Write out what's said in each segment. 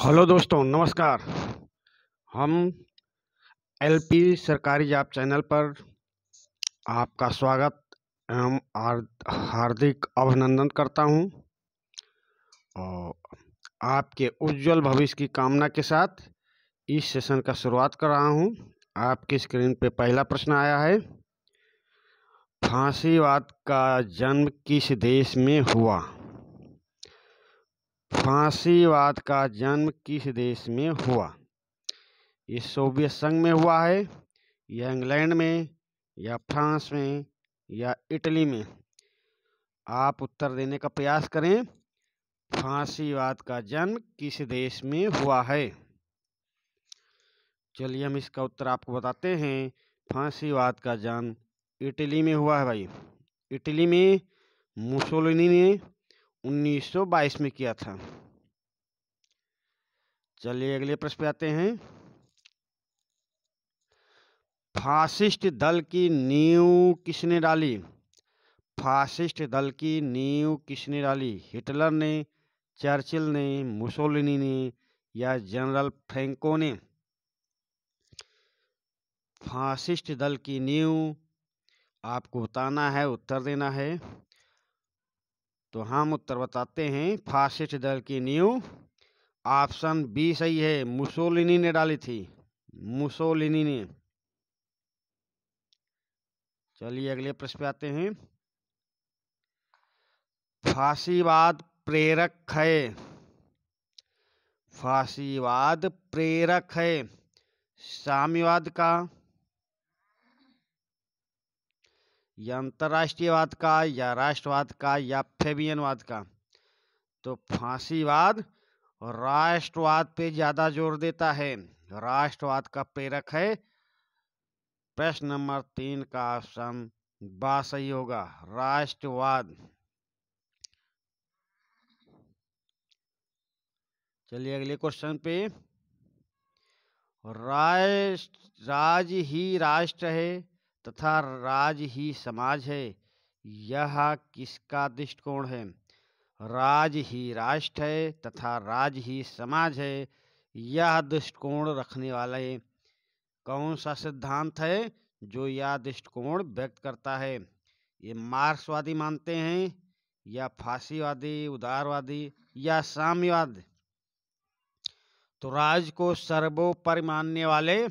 Hello दोस्तों, नमस्कार। हम एलपी सरकारी जॉब चैनल पर आपका स्वागत एवं हार्दिक अभिनंदन करता हूं और आपके उज्जवल भविष्य की कामना के साथ इस सेशन का शुरुआत कर रहा हूं। आपकी स्क्रीन पे पहला प्रश्न आया है, फांसीवाद का जन्म किस देश में हुआ? फांसीवाद का जन्म किस देश में हुआ? ये सोवियत संघ में हुआ है, या इंग्लैंड में, या फ्रांस में, या इटली में? आप उत्तर देने का प्रयास करें। फांसीवाद का जन्म किस देश में हुआ है? चलिए हम इसका उत्तर आपको बताते हैं। फांसीवाद का जन्म इटली में हुआ है भाई। इटली में मुसोलिनी ने 1922 में किया था। चलिए अगले प्रश्न पे आते हैं। फासिस्ट दल की नींव किसने डाली? फासिस्ट दल की नींव किसने डाली? हिटलर ने, चर्चिल ने, मुसोलिनी ने, या जनरल फ्रैंको ने? फासिस्ट दल की नींव आपको बताना है, उत्तर देना है। तो हम उत्तर बताते हैं। फासिस्ट दल की नींव ऑप्शन बी सही है, मुसोलिनी ने डाली थी। मुसोलिनी ने। चलिए अगले प्रश्न पे आते हैं। फांसीवाद प्रेरक है। फांसीवाद प्रेरक है साम्यवाद का, या अंतरराष्ट्रीयवाद का, या राष्ट्रवाद का, या फेबियनवाद का? तो फांसीवाद राष्ट्रवाद पे ज्यादा जोर देता है, राष्ट्रवाद का प्रेरक है। प्रश्न नंबर 3 का ऑप्शन बा सही होगा, राष्ट्रवाद। चलिए अगले क्वेश्चन पे। राज ही राष्ट्र है तथा राज ही समाज है, यह किसका दृष्टिकोण है? राज ही राष्ट्र है तथा राज ही समाज है, यह दृष्टिकोण रखने वाले कौन सा सिद्धांत है जो यह दृष्टिकोण व्यक्त करता है? ये मार्क्सवादी मानते हैं, या फांसीवादी, उदारवादी, या साम्यवाद? तो राज को सर्वोपरि मानने वाले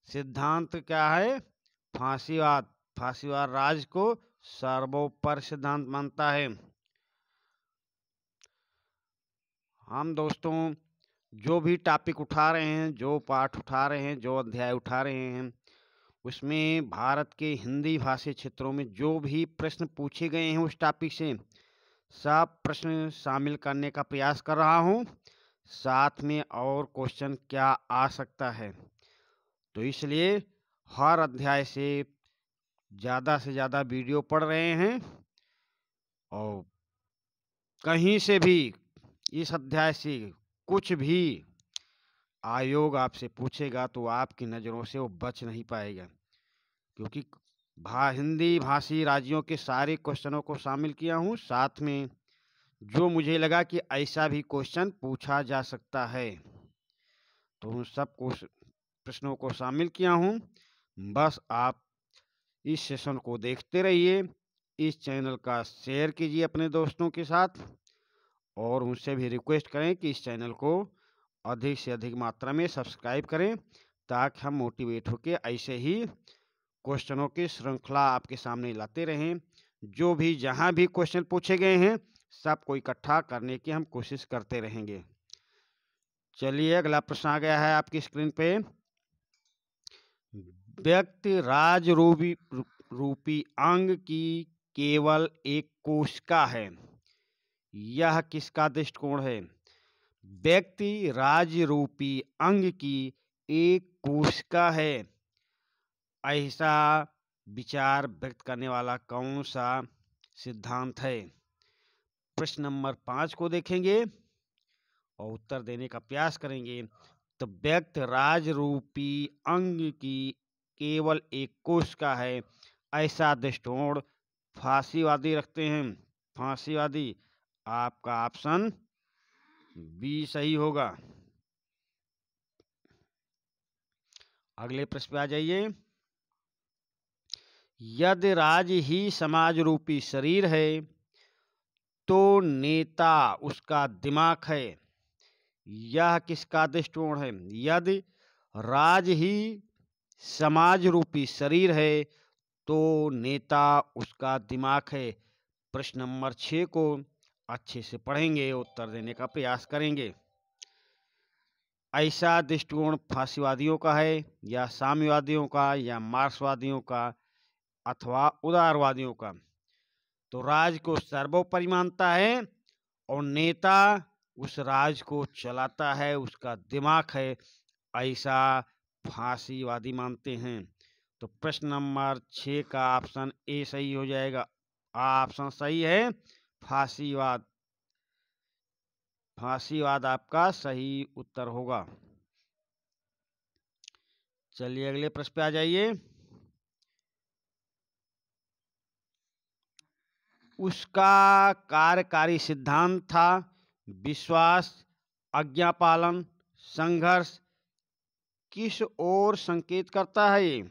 सिद्धांत क्या है? फांसीवाद। फांसीवाद राज को सर्वोपरि सिद्धांत मानता है। हम दोस्तों जो भी टॉपिक उठा रहे हैं, जो पाठ उठा रहे हैं, जो अध्याय उठा रहे हैं, उसमें भारत के हिंदी भाषी क्षेत्रों में जो भी प्रश्न पूछे गए हैं उस टॉपिक से सब प्रश्न शामिल करने का प्रयास कर रहा हूं। साथ में और क्वेश्चन क्या आ सकता है, तो इसलिए हर अध्याय से ज़्यादा वीडियो पढ़ रहे हैं। और कहीं से भी इस अध्याय से कुछ भी आयोग आपसे पूछेगा तो आपकी नज़रों से वो बच नहीं पाएगा, क्योंकि हिंदी भाषी राज्यों के सारे क्वेश्चनों को शामिल किया हूँ। साथ में जो मुझे लगा कि ऐसा भी क्वेश्चन पूछा जा सकता है, तो उन सब प्रश्नों को शामिल किया हूँ। बस आप इस सेशन को देखते रहिए, इस चैनल का शेयर कीजिए अपने दोस्तों के साथ, और उनसे भी रिक्वेस्ट करें कि इस चैनल को अधिक से अधिक मात्रा में सब्सक्राइब करें, ताकि हम मोटिवेट होकर ऐसे ही क्वेश्चनों की श्रृंखला आपके सामने लाते रहें। जो भी जहां भी क्वेश्चन पूछे गए हैं सबको इकट्ठा करने की हम कोशिश करते रहेंगे। चलिए अगला प्रश्न आ गया है आपकी स्क्रीन पे। व्यक्ति राज रूपी अंग की केवल एक कोशिका है, यह किसका दृष्टिकोण है? व्यक्ति राज रूपी अंग की एक कोशिका है, ऐसा विचार व्यक्त करने वाला कौन सा सिद्धांत है? प्रश्न नंबर 5 को देखेंगे और उत्तर देने का प्रयास करेंगे। तो व्यक्ति राज रूपी अंग की केवल एक कोशिका है, ऐसा दृष्टिकोण फांसीवादी रखते हैं। फांसीवादी। आपका ऑप्शन बी सही होगा। अगले प्रश्न पे आ जाइए। यदि राज ही समाज रूपी शरीर है तो नेता उसका दिमाग है। यह किसका दृष्टिकोण है? यदि राज ही समाज रूपी शरीर है तो नेता उसका दिमाग है। प्रश्न नंबर 6 को अच्छे से पढ़ेंगे, उत्तर देने का प्रयास करेंगे। ऐसा दृष्टिकोण फासीवादियों का है या साम्यवादियों का या मार्क्सवादियों का अथवा उदारवादियों का? तो राज को सर्वोपरि मानता है और नेता उस राज को चलाता है, उसका दिमाग है, ऐसा फासीवादी मानते हैं। तो प्रश्न नंबर 6 का ऑप्शन ए सही हो जाएगा। ऑप्शन सही है, फासीवाद। फासीवाद आपका सही उत्तर होगा। चलिए अगले प्रश्न पे आ जाइए। उसका कार्यकारी सिद्धांत था विश्वास, आज्ञापालन, संघर्ष। किस ओर संकेत करता है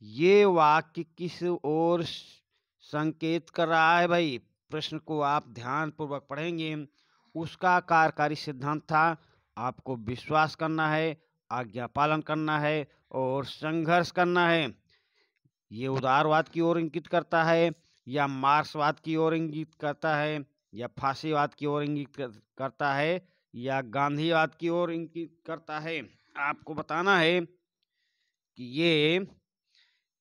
ये वाक्य? किस ओर संकेत कर रहा है भाई? प्रश्न को आप ध्यान पूर्वक पढ़ेंगे। उसका कार्यकारी सिद्धांत था आपको विश्वास करना है, आज्ञा पालन करना है और संघर्ष करना है। ये उदारवाद की ओर इंगित करता है या मार्क्सवाद की ओर इंगित करता है या फासीवाद की ओर इंगित करता है या गांधीवाद की ओर इंगित करता है? आपको बताना है कि ये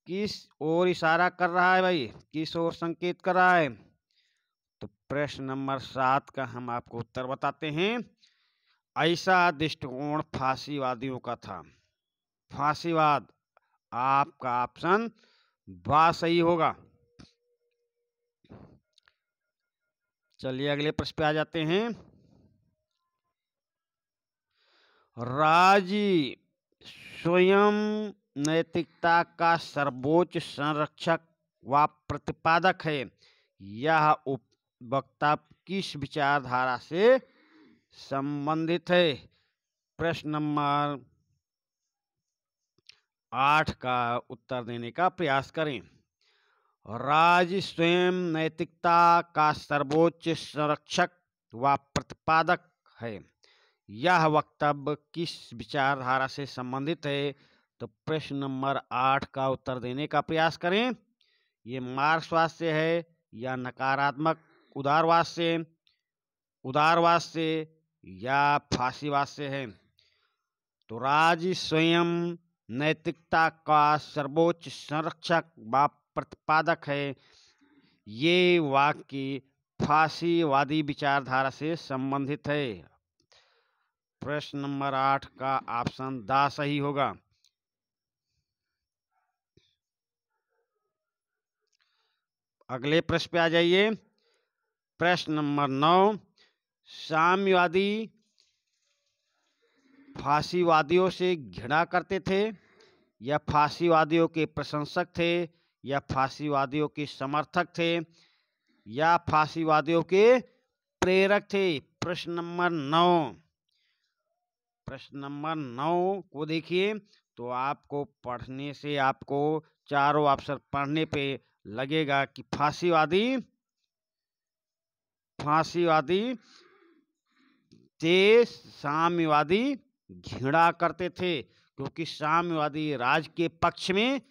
किस ओर इशारा कर रहा है भाई, किस ओर संकेत कर रहा है। तो प्रश्न नंबर 7 का हम आपको उत्तर बताते हैं। ऐसा दृष्टिकोण फासीवादियों का था। फासीवाद आपका ऑप्शन बा सही होगा। चलिए अगले प्रश्न पे आ जाते हैं। राज स्वयं नैतिकता का सर्वोच्च संरक्षक व प्रतिपादक है। यह वक्ता किस विचारधारा से संबंधित है? प्रश्न नंबर 8 का उत्तर देने का प्रयास करें। राज स्वयं नैतिकता का सर्वोच्च संरक्षक व प्रतिपादक है। यह वक्तव्य किस विचारधारा से संबंधित है? तो प्रश्न नंबर 8 का उत्तर देने का प्रयास करें। ये मार्क्सवाद से है या नकारात्मक उदारवाद से या फासीवाद से है? तो राज स्वयं नैतिकता का सर्वोच्च संरक्षक व प्रतिपादक है। ये वाक्य फासीवादी विचारधारा से संबंधित है। प्रश्न नंबर 8 का ऑप्शन दा सही होगा। अगले प्रश्न पे आ जाइए। प्रश्न नंबर 9। साम्यवादी फासीवादियों से घृणा करते थे या फासीवादियों के प्रशंसक थे या फासीवादियों के समर्थक थे या फासीवादियों के प्रेरक थे? प्रश्न नंबर 9। प्रश्न नंबर 9 को देखिए तो आपको पढ़ने से आपको चारों ऑप्शन पढ़ने पे लगेगा कि फासीवादी से साम्यवादी घृणा करते थे क्योंकि साम्यवादी राज के पक्ष में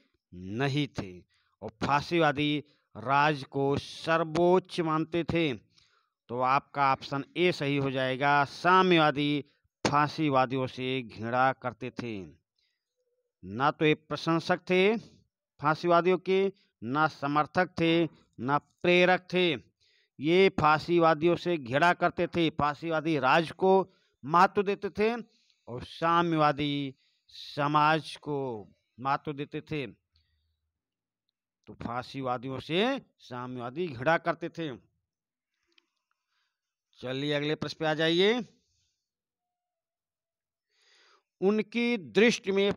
नहीं थे और फासीवादी राज को सर्वोच्च मानते थे। तो आपका ऑप्शन ए सही हो जाएगा। साम्यवादी फासीवादियों से घृणा करते थे। ना तो ये प्रशंसक थे फासीवादियों के, ना समर्थक थे, ना प्रेरक थे। ये फासीवादियों से घृणा करते थे। फासीवादी राज को महत्व देते थे और साम्यवादी समाज को महत्व देते थे। तो फासीवादियों से साम्यवादी घृणा करते थे। चलिए अगले प्रश्न पे आ जाइए। उनकी दृष्टि में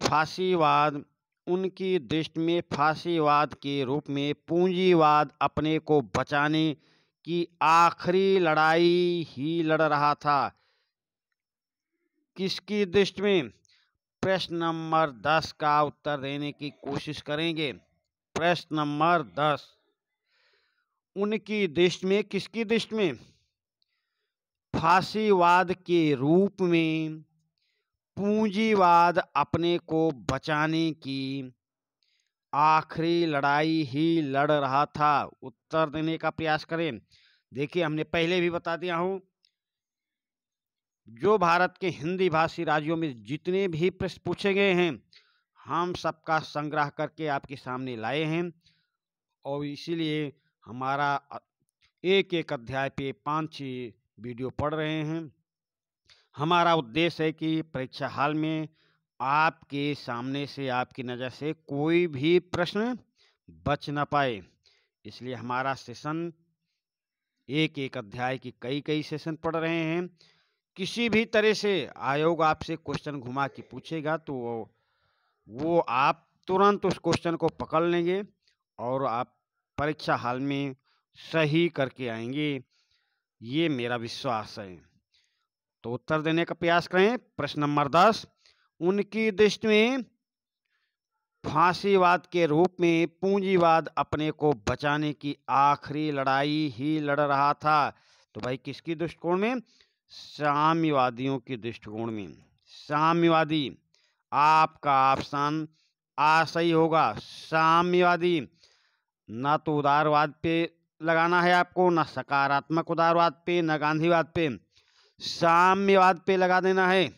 फासीवाद के रूप में पूंजीवाद अपने को बचाने की आखिरी लड़ाई ही लड़ रहा था। किसकी दृष्टि में? प्रश्न नंबर 10 का उत्तर देने की कोशिश करेंगे। प्रश्न नंबर 10, उनकी दृष्टि में, किसकी दृष्टि में, फांसीवाद के रूप में पूंजीवाद अपने को बचाने की आखिरी लड़ाई ही लड़ रहा था। उत्तर देने का प्रयास करें। देखिए, हमने पहले भी बता दिया हूं, जो भारत के हिंदी भाषी राज्यों में जितने भी प्रश्न पूछे गए हैं, हम सबका संग्रह करके आपके सामने लाए हैं और इसीलिए हमारा एक एक अध्याय पे 5-6 वीडियो पढ़ रहे हैं। हमारा उद्देश्य है कि परीक्षा हाल में आपके सामने से, आपकी नज़र से कोई भी प्रश्न बच ना पाए, इसलिए हमारा सेशन एक एक अध्याय की कई सेशन पढ़ रहे हैं। किसी भी तरह से आयोग आपसे क्वेश्चन घुमा के पूछेगा तो वो आप तुरंत उस क्वेश्चन को पकड़ लेंगे और आप परीक्षा हाल में सही करके आएंगे, ये मेरा विश्वास है। तो उत्तर देने का प्रयास करें। प्रश्न नंबर 10, उनकी दृष्टि में फांसीवाद के रूप में पूंजीवाद अपने को बचाने की आखिरी लड़ाई ही लड़ रहा था। तो भाई किसकी दृष्टिकोण में? साम्यवादियों की दृष्टिकोण में। साम्यवादी, आपका ऑप्शन आ सही होगा, साम्यवादी। ना तो उदारवाद पे लगाना है आपको, ना सकारात्मक उदारवाद पे, ना गांधीवाद पे, साम्यवाद पे लगा देना है।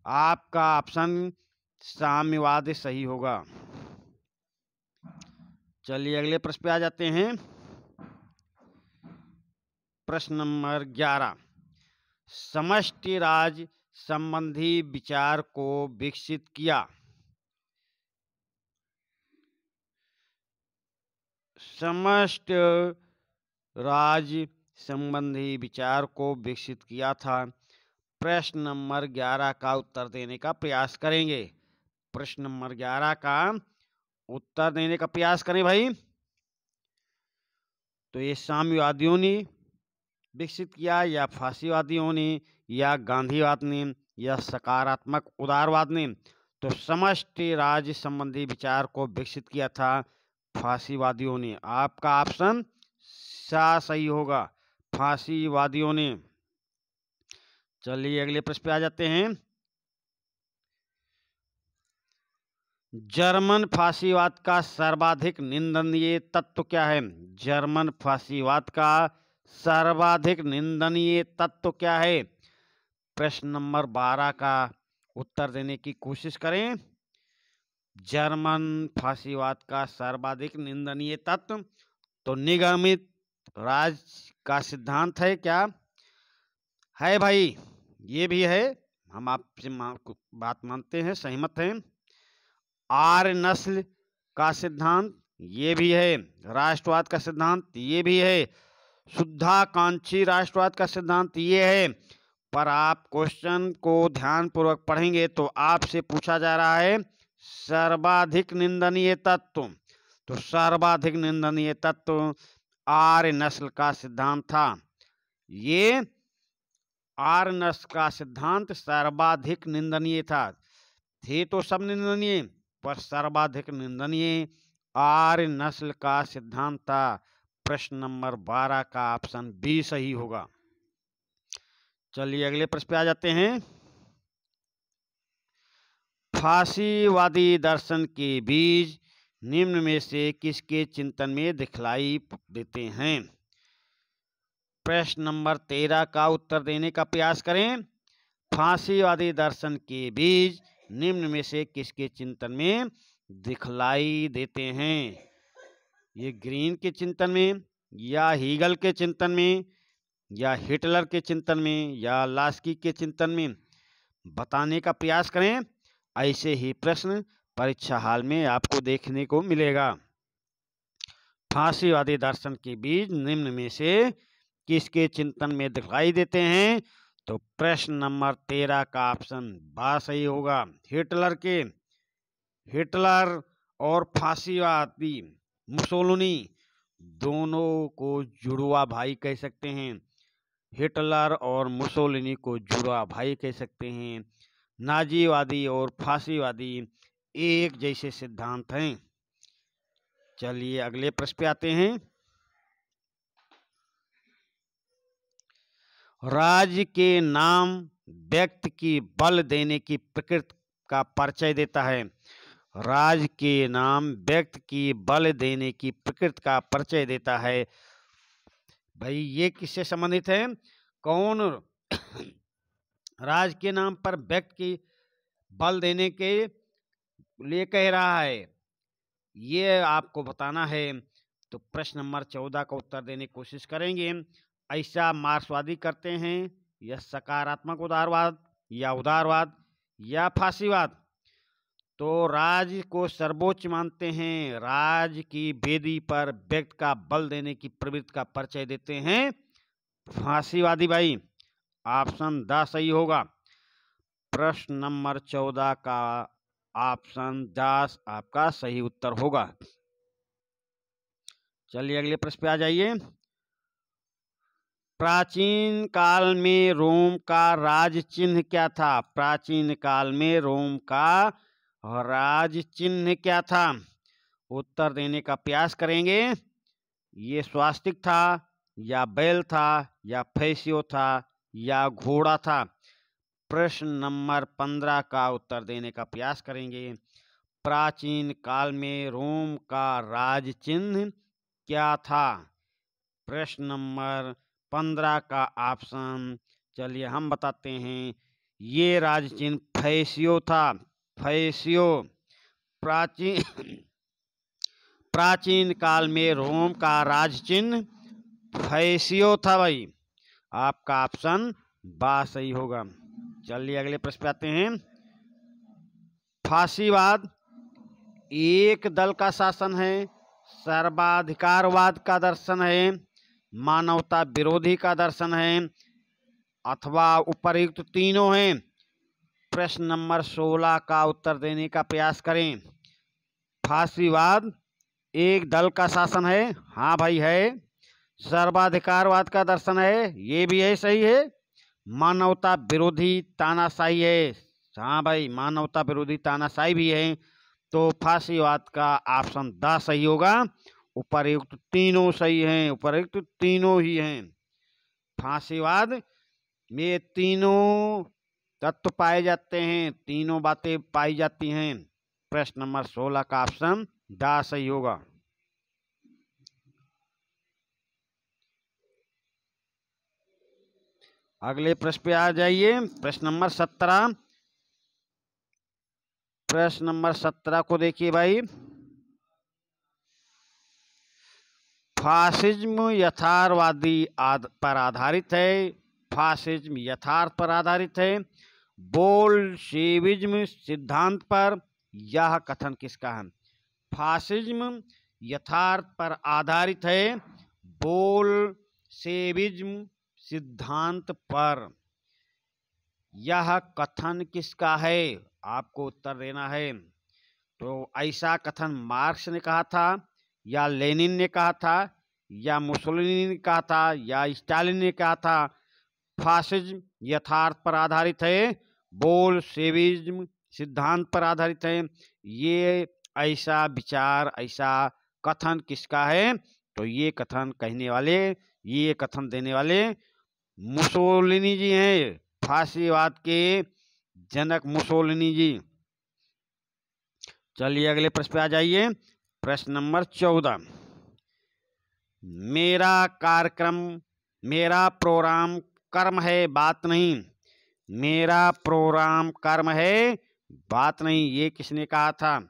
आपका ऑप्शन साम्यवाद सही होगा। चलिए अगले प्रश्न पे आ जाते हैं। प्रश्न नंबर 11, समष्टि राज संबंधी विचार को विकसित किया। समष्टि राज संबंधी विचार को विकसित किया था। प्रश्न नंबर 11 का उत्तर देने का प्रयास करेंगे। प्रश्न नंबर 11 का उत्तर देने का प्रयास करें भाई। तो ये साम्यवादियों ने विकसित किया, या फांसीवादियों ने, या गांधीवाद ने, या सकारात्मक उदारवाद ने? तो समष्टि राज्य संबंधी विचार को विकसित किया था फांसीवादियों ने। आपका ऑप्शन सही होगा, फांसीवादियों ने। चलिए अगले प्रश्न पे आ जाते हैं। जर्मन फांसीवाद का सर्वाधिक निंदनीय तत्व क्या है? जर्मन फांसीवाद का सर्वाधिक निंदनीय तत्व क्या है? प्रश्न नंबर 12 का उत्तर देने की कोशिश करें। जर्मन फांसीवाद का सर्वाधिक निंदनीय तत्व तो निगमित राज का सिद्धांत है। क्या है भाई? ये भी है, हम आपसे बात मानते हैं, सहमत हैं। आर्य नस्ल का सिद्धांत ये भी है। राष्ट्रवाद का सिद्धांत ये भी है। शुद्धाकांक्षी राष्ट्रवाद का सिद्धांत ये है। पर आप क्वेश्चन को ध्यानपूर्वक पढ़ेंगे तो आपसे पूछा जा रहा है सर्वाधिक निंदनीय तत्व। तो सर्वाधिक निंदनीय तत्व आर्य नस्ल का सिद्धांत था। ये आर्य नस्ल का सिद्धांत सर्वाधिक निंदनीय था। थे तो सब निंदनीय, पर सर्वाधिक निंदनीय आर्य नस्ल का सिद्धांत था। प्रश्न नंबर 12 का ऑप्शन बी सही होगा। चलिए अगले प्रश्न पे आ जाते हैं। फांसीवादी दर्शन के बीज निम्न में से किसके चिंतन में दिखलाई देते हैं? प्रश्न नंबर 13 का उत्तर देने का प्रयास करें। फांसीवादी दर्शन के बीज निम्न में से किसके चिंतन में दिखलाई देते हैं? ये ग्रीन के चिंतन में, या हीगल के चिंतन में, या हिटलर के चिंतन में, या लास्की के चिंतन में? बताने का प्रयास करें। ऐसे ही प्रश्न परीक्षा हाल में आपको देखने को मिलेगा। फांसीवादी दर्शन के बीज निम्न में से किसके चिंतन में दिखाई देते हैं? तो प्रश्न नंबर 13 का ऑप्शन बा सही होगा, हिटलर के। हिटलर और फांसीवादी मुसोलिनी दोनों को जुड़वा भाई कह सकते हैं। हिटलर और मुसोलिनी को जुड़वा भाई कह सकते हैं। नाजीवादी और फांसीवादी एक जैसे सिद्धांत हैं। चलिए अगले प्रश्न पे आते हैं। राज्य के नाम व्यक्ति की बल देने की प्रकृति का परिचय देता है। राज्य के नाम व्यक्ति की बल देने की प्रकृति का परिचय देता है। भाई ये किससे संबंधित है? कौन राज्य के नाम पर व्यक्ति की बल देने के लिए कह रहा है, ये आपको बताना है। तो प्रश्न नंबर 14 का उत्तर देने की कोशिश करेंगे। ऐसा मार्क्सवादी करते हैं या सकारात्मक उदारवाद या उदारवाद या फांसीवाद? तो राज्य को सर्वोच्च मानते हैं, राज्य की वेदी पर व्यक्ति का बल देने की प्रवृत्ति का परिचय देते हैं फांसीवादी। भाई ऑप्शन द सही होगा। प्रश्न नंबर 14 का ऑप्शन द आपका सही उत्तर होगा। चलिए अगले प्रश्न पे आ जाइए। प्राचीन काल में रोम का राज चिन्ह क्या था? प्राचीन काल में रोम का राज चिन्ह क्या था? उत्तर देने का प्रयास करेंगे। ये स्वास्तिक था या बैल था या फैसियो था या घोड़ा था? प्रश्न नंबर 15 का उत्तर देने का प्रयास करेंगे। प्राचीन काल में रोम का राज चिन्ह क्या था? प्रश्न नंबर 15 का ऑप्शन चलिए हम बताते हैं। ये राज चिन्ह फैसियो था। फैसियो प्राचीन काल में रोम का राज चिन्ह फैसियो था। भाई आपका ऑप्शन बा सही होगा। चलिए अगले प्रश्न पे आते हैं। फांसीवाद एक दल का शासन है, सर्वाधिकारवाद का दर्शन है, मानवता विरोधी का दर्शन है, अथवा उपर्युक्त तीनों हैं? प्रश्न नंबर 16 का उत्तर देने का प्रयास करें। फांसीवाद एक दल का शासन है, हाँ भाई है। सर्वाधिकारवाद का दर्शन है, ये भी है, सही है। मानवता विरोधी तानाशाही है, हाँ भाई मानवता विरोधी तानाशाही भी है। तो फांसीवाद का ऑप्शन द सही होगा। उपर्युक्त तीनों सही हैं, उपर्युक्त तीनों ही हैं। फांसीवाद में तीनों तत्व पाए जाते हैं, तीनों बातें पाई जाती हैं। प्रश्न नंबर 16 का ऑप्शन द सही होगा। अगले प्रश्न पे आ जाइए। प्रश्न नंबर 17। प्रश्न नंबर 17 को देखिए भाई। फासिज्म यथार्थवादी पर आधारित है। फासिज्म यथार्थ पर आधारित है। बोल्शेविज्म सिद्धांत पर। यह कथन किसका है? फासिज्म यथार्थ पर आधारित है, बोल्शेविज्म सिद्धांत पर। यह कथन किसका है? आपको उत्तर देना है। तो ऐसा कथन मार्क्स ने कहा था या लेनिन ने कहा था या मुसोलिनी ने कहा था या स्टालिन ने कहा था? फासिज्म यथार्थ पर आधारित है, बोल्शेविज्म सिद्धांत पर आधारित है। ये ऐसा विचार, ऐसा कथन किसका है? तो ये कथन कहने वाले, ये कथन देने वाले मुसोलिनी जी हैं। फांसीवाद के जनक मुसोलिनी जी। चलिए अगले प्रश्न पे आ जाइए। प्रश्न नंबर 14। मेरा कार्यक्रम, मेरा प्रोग्राम कर्म है, बात नहीं। मेरा प्रोग्राम कर्म है, बात नहीं, ये किसने कहा था?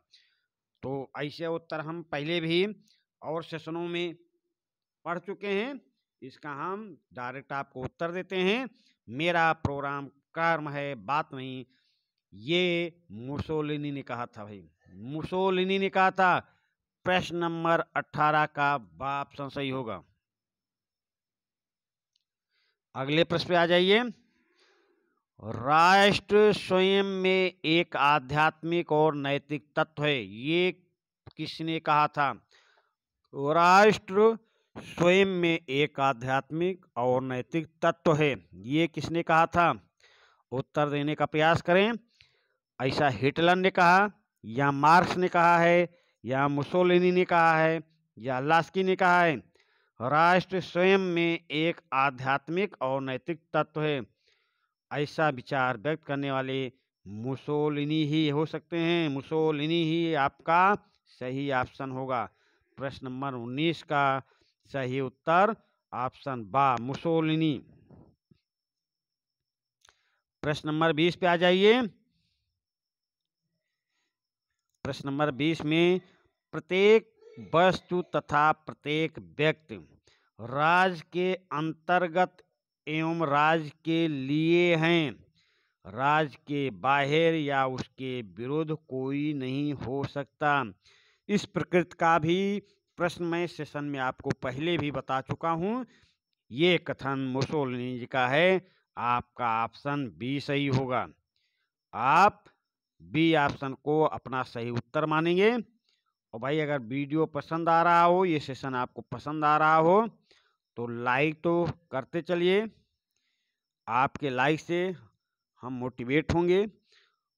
तो ऐसे उत्तर हम पहले भी और सेशनों में पढ़ चुके हैं। इसका हम डायरेक्ट आपको उत्तर देते हैं। मेरा प्रोग्राम कर्म है, बात नहीं, ये मुसोलिनी ने कहा था। भाई मुसोलिनी ने कहा था। प्रश्न नंबर 18 का ऑप्शन सही होगा। अगले प्रश्न पे आ जाइए। राष्ट्र स्वयं में एक आध्यात्मिक और नैतिक तत्व है, ये किसने कहा था? राष्ट्र स्वयं में एक आध्यात्मिक और नैतिक तत्व है, ये किसने कहा था? उत्तर देने का प्रयास करें। ऐसा हिटलर ने कहा, या मार्क्स ने कहा है, या मुसोलिनी ने कहा है, या लास्की ने कहा है। राष्ट्र स्वयं में एक आध्यात्मिक और नैतिक तत्व है। ऐसा विचार व्यक्त करने वाले मुसोलिनी ही हो सकते हैं। मुसोलिनी ही आपका सही ऑप्शन होगा। प्रश्न नंबर 19 का सही उत्तर ऑप्शन बा, मुसोलिनी। प्रश्न नंबर 20 पे आ जाइए। प्रश्न नंबर 20 में प्रत्येक वस्तु तथा प्रत्येक व्यक्ति राज्य के अंतर्गत एवं राज्य के लिए हैं। राज्य के बाहर या उसके विरुद्ध कोई नहीं हो सकता। इस प्रकृति का भी प्रश्न मैं सेशन में आपको पहले भी बता चुका हूं। ये कथन मुसोलिनी जी का है। आपका ऑप्शन बी सही होगा। आप बी ऑप्शन को अपना सही उत्तर मानेंगे। और भाई अगर वीडियो पसंद आ रहा हो, ये सेशन आपको पसंद आ रहा हो, तो लाइक तो करते चलिए। आपके लाइक से हम मोटिवेट होंगे।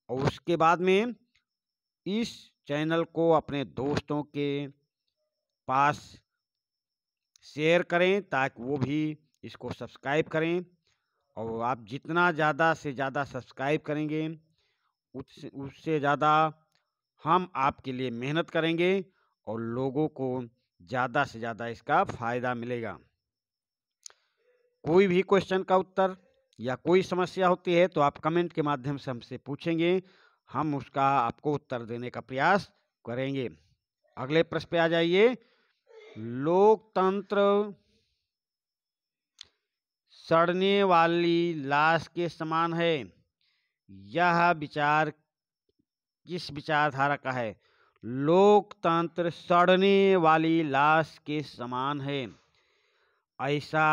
और उसके बाद में इस चैनल को अपने दोस्तों के पास शेयर करें ताकि वो भी इसको सब्सक्राइब करें। और आप जितना ज़्यादा से ज़्यादा सब्सक्राइब करेंगे उससे ज़्यादा हम आपके लिए मेहनत करेंगे और लोगों को ज़्यादा से ज़्यादा इसका फ़ायदा मिलेगा। कोई भी क्वेश्चन का उत्तर या कोई समस्या होती है तो आप कमेंट के माध्यम से हमसे पूछेंगे, हम उसका आपको उत्तर देने का प्रयास करेंगे। अगले प्रश्न पे आ जाइए। लोकतंत्र सड़ने वाली लाश के समान है। यह विचार किस विचारधारा का है? लोकतंत्र सड़ने वाली लाश के समान है। ऐसा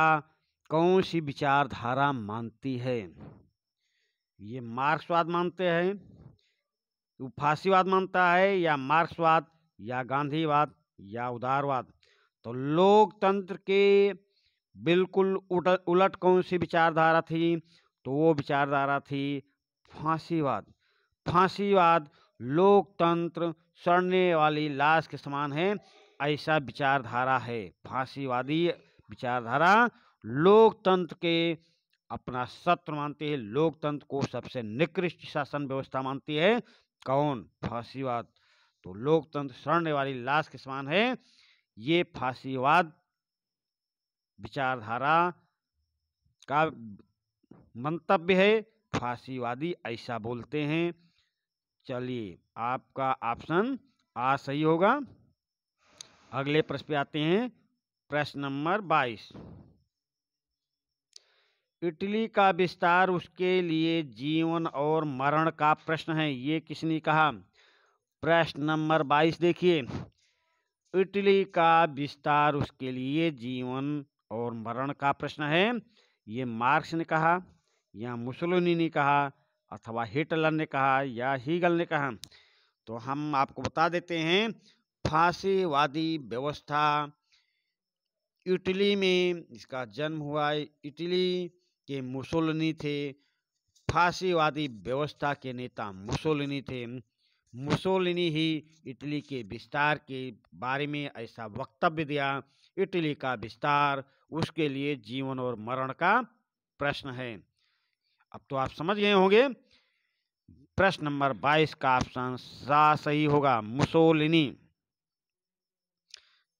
कौन सी विचारधारा मानती है? ये मार्क्सवाद मानते हैं, वो फासीवाद मानता है, या मार्क्सवाद, या गांधीवाद, या उदारवाद? तो लोकतंत्र के बिल्कुल उलट कौन सी विचारधारा थी? तो वो विचारधारा थी फांसीवाद। फांसीवाद लोकतंत्र सड़ने वाली लाश के समान है, ऐसा विचारधारा है। फांसीवादी विचारधारा लोकतंत्र के अपना शत्रु मानती है, लोकतंत्र को सबसे निकृष्ट शासन व्यवस्था मानती है। कौन? फांसीवाद। तो लोकतंत्र सड़ने वाली लाश के समान है, ये फांसीवाद विचारधारा का मंतव्य है। फांसीवादी ऐसा बोलते हैं। चलिए, आपका ऑप्शन आ सही होगा। अगले प्रश्न पे आते हैं। प्रश्न नंबर 22। इटली का विस्तार उसके लिए जीवन और मरण का प्रश्न है। ये किसने कहा? प्रश्न नंबर 22 देखिए। इटली का विस्तार उसके लिए जीवन और मरण का प्रश्न है। ये मार्क्स ने कहा, या मुसोलिनी ने कहा, अथवा हिटलर ने कहा, या हीगल ने कहा? तो हम आपको बता देते हैं, फांसीवादी व्यवस्था इटली में इसका जन्म हुआ। इटली के मुसोलिनी थे। फांसीवादी व्यवस्था के नेता मुसोलिनी थे। मुसोलिनी ही इटली के विस्तार के बारे में ऐसा वक्तव्य दिया। इटली का विस्तार उसके लिए जीवन और मरण का प्रश्न है। अब तो आप समझ गए होंगे। प्रश्न नंबर 22 का ऑप्शन सही होगा, मुसोलिनी।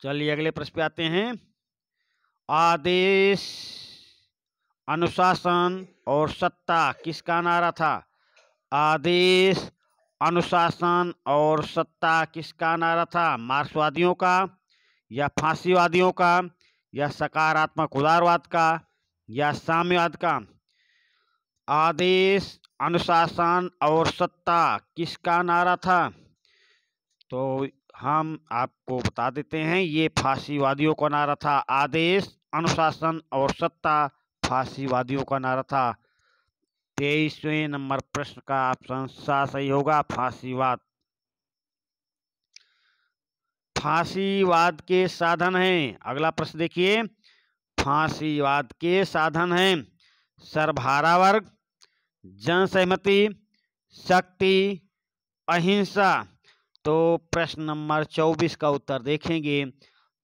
चलिए अगले प्रश्न पे आते हैं। आदेश, अनुशासन और सत्ता किसका नारा था? आदेश, अनुशासन और सत्ता किसका नारा था? मार्क्सवादियों का, या फांसीवादियों का, या सकारात्मक उदारवाद का, या साम्यवाद का? आदेश, अनुशासन और सत्ता किसका नारा था? तो हम आपको बता देते हैं, ये फांसीवादियों का नारा था। आदेश, अनुशासन और सत्ता फांसीवादियों का नारा था। 23वें नंबर प्रश्न का ऑप्शन सही होगा, फांसीवाद। फांसीवाद के साधन हैं। अगला प्रश्न देखिए। फांसीवाद के साधन हैं सर्वहारा वर्ग, जनसहमति, शक्ति, अहिंसा। तो प्रश्न नंबर 24 का उत्तर देखेंगे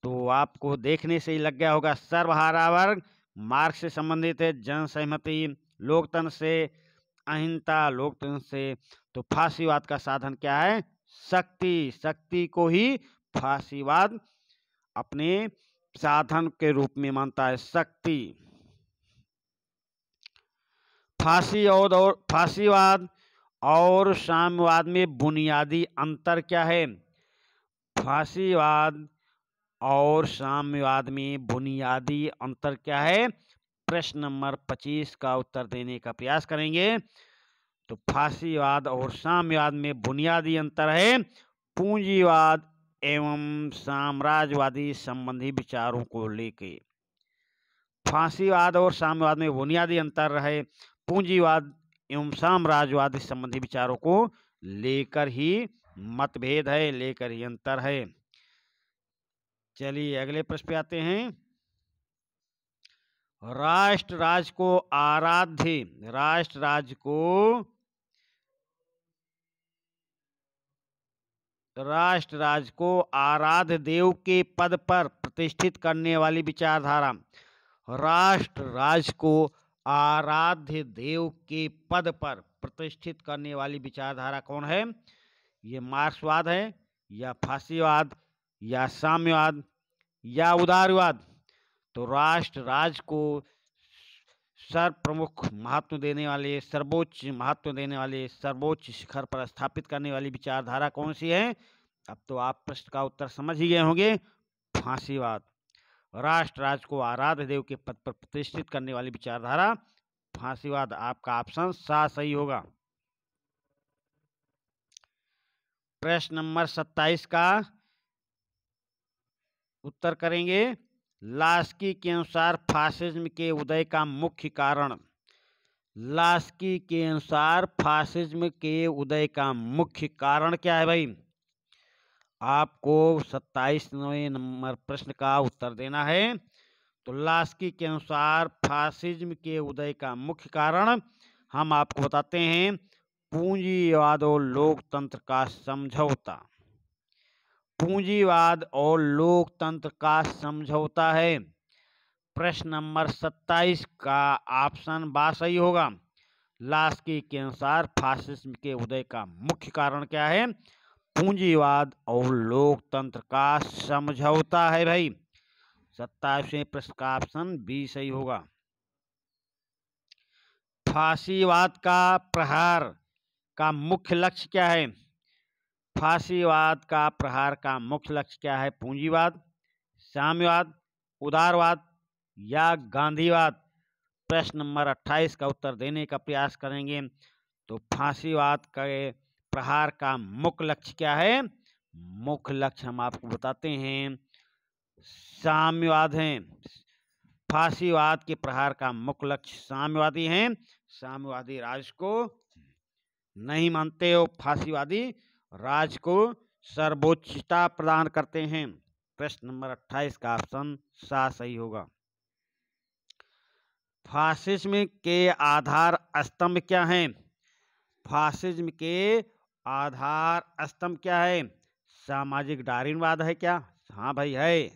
तो आपको देखने से ही लग गया होगा। सर्वहारा वर्ग मार्क्स से संबंधित है, जन सहमति लोकतंत्र से, अहिंसा लोकतंत्र से। तो फांसीवाद का साधन क्या है? शक्ति। शक्ति को ही फांसीवाद अपने साधन के रूप में मानता है, शक्ति। फांसीवाद और साम्यवाद में बुनियादी अंतर क्या है? फांसीवाद और साम्यवाद में बुनियादी अंतर क्या है? प्रश्न नंबर 25 का उत्तर देने का प्रयास करेंगे। तो फांसीवाद और साम्यवाद में बुनियादी अंतर है पूंजीवाद एवं साम्राज्यवादी संबंधी विचारों को लेकर। फांसीवाद और साम्यवाद में बुनियादी अंतर है पूंजीवाद एवं साम्राज्यवादी संबंधी विचारों को लेकर ही मतभेद है, लेकर ही अंतर है। चलिए अगले प्रश्न पे आते हैं। राष्ट्र राज्य को आराध्य देव के पद पर प्रतिष्ठित करने वाली विचारधारा। राष्ट्र राज्य को आराध्य देव के पद पर प्रतिष्ठित करने वाली विचारधारा कौन है? ये मार्क्सवाद है, या फांसीवाद, या साम्यवाद, या उदारवाद? तो राष्ट्र राज्य को सर्वप्रमुख महत्व देने वाले, सर्वोच्च महत्व देने वाले, सर्वोच्च शिखर पर स्थापित करने वाली विचारधारा कौन सी है? अब तो आप प्रश्न का उत्तर समझ ही गए होंगे, फांसीवाद। राष्ट्र राज्य को आराध्य देव के पद पर प्रतिष्ठित करने वाली विचारधारा फांसीवाद। आपका ऑप्शन सा सही होगा। प्रश्न नंबर 27 का उत्तर करेंगे। लास्की के अनुसार फासिज्म के उदय का मुख्य कारण। लास्की के अनुसार फासिज्म के उदय का मुख्य कारण क्या है भाई? आपको 27वें नंबर प्रश्न का उत्तर देना है। तो लास्की के अनुसार फासिज्म के उदय का मुख्य कारण हम आपको बताते हैं, पूंजीवाद और लोकतंत्र का समझौता। पूंजीवाद और लोकतंत्र का समझौता है। प्रश्न नंबर 27 का ऑप्शन बा सही होगा। लास्की के अनुसार फासिज्म के उदय का मुख्य कारण क्या है? पूंजीवाद और लोकतंत्र का समझौता है भाई। 27वें प्रश्न का ऑप्शन बी सही होगा। फांसीवाद का प्रहार का मुख्य लक्ष्य क्या है? फांसीवाद का प्रहार का मुख्य लक्ष्य क्या है? पूंजीवाद, साम्यवाद, उदारवाद, या गांधीवाद? प्रश्न नंबर 28 का उत्तर देने का प्रयास करेंगे। तो फांसीवाद के प्रहार का मुख्य लक्ष्य क्या है? मुख्य लक्ष्य हम आपको बताते हैं, साम्यवाद है। फांसीवाद के प्रहार का मुख्य लक्ष्य साम्यवादी हैं। साम्यवादी राज को नहीं मानते हो, फांसीवादी राज को सर्वोच्चता प्रदान करते हैं। प्रश्न नंबर 28 का ऑप्शन सा सही होगा। फासिज्म के आधार स्तंभ क्या हैं? फासिज्म के आधार स्तंभ क्या है? सामाजिक डार्विनवाद है क्या? हाँ भाई है।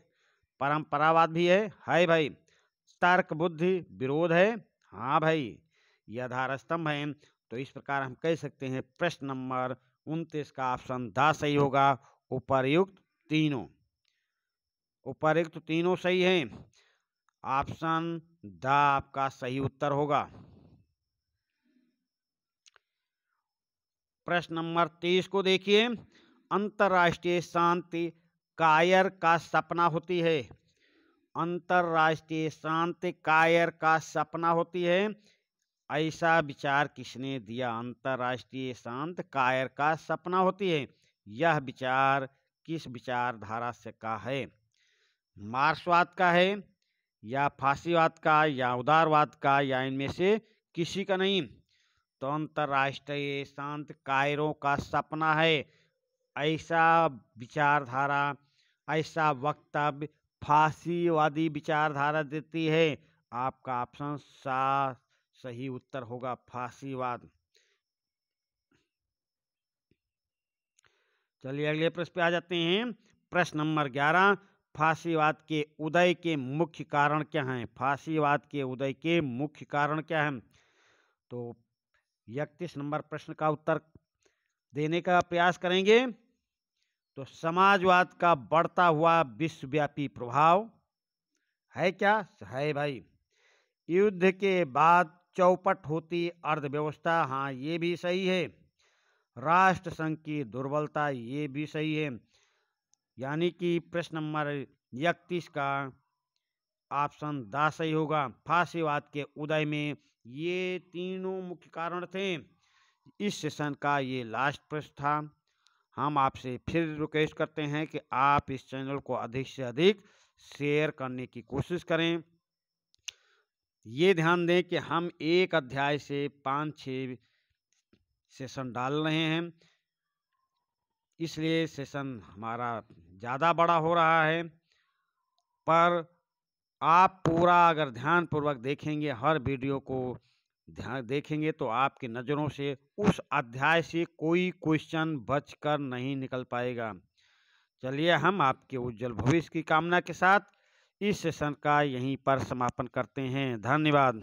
परंपरावाद भी है भाई। तर्क बुद्धि विरोध है, हाँ भाई, ये आधार स्तंभ है। तो इस प्रकार हम कह सकते हैं प्रश्न नंबर 29 का ऑप्शन द सही होगा। उपर्युक्त तीनों सही हैं। ऑप्शन द आपका सही उत्तर होगा। प्रश्न नंबर 23 को देखिए। अंतरराष्ट्रीय शांति कायर का सपना होती है। अंतरराष्ट्रीय शांति कायर का सपना होती है, ऐसा विचार किसने दिया? अंतरराष्ट्रीय शांति कायर का सपना होती है, यह विचार किस विचारधारा से का है? मार्क्सवाद का है, या फांसीवाद का, या उदारवाद का, या इनमें से किसी का नहीं? तो अंतरराष्ट्रीय शांति कायरों का सपना है, ऐसा विचारधारा, ऐसा वक्तव्य फांसीवादी विचारधारा देती है। आपका ऑप्शन सा सही उत्तर होगा, फांसीवाद। चलिए अगले प्रश्न पे आ जाते हैं। प्रश्न नंबर 11, फासीवाद के उदय के मुख्य कारण क्या हैं? फासीवाद के उदय के मुख्य कारण क्या हैं? तो 31 नंबर प्रश्न का उत्तर देने का प्रयास करेंगे। तो समाजवाद का बढ़ता हुआ विश्वव्यापी प्रभाव है क्या? है भाई। युद्ध के बाद चौपट होती अर्थव्यवस्था, हाँ ये भी सही है। राष्ट्रसंघ की दुर्बलता, ये भी सही है। यानी कि प्रश्न नंबर 31 का ऑप्शन द सही होगा। फासीवाद के उदय में ये तीनों मुख्य कारण थे। इस सेशन का ये लास्ट प्रश्न था। हम आपसे फिर रिक्वेस्ट करते हैं कि आप इस चैनल को अधिक से अधिक शेयर करने की कोशिश करें। ये ध्यान दें कि हम एक अध्याय से 5-6 सेशन डाल रहे हैं, इसलिए सेशन हमारा ज़्यादा बड़ा हो रहा है। पर आप पूरा अगर ध्यानपूर्वक देखेंगे, हर वीडियो को ध्यान देखेंगे, तो आपकी नज़रों से उस अध्याय से कोई क्वेश्चन बचकर नहीं निकल पाएगा। चलिए हम आपके उज्जवल भविष्य की कामना के साथ इस सेशन का यहीं पर समापन करते हैं। धन्यवाद।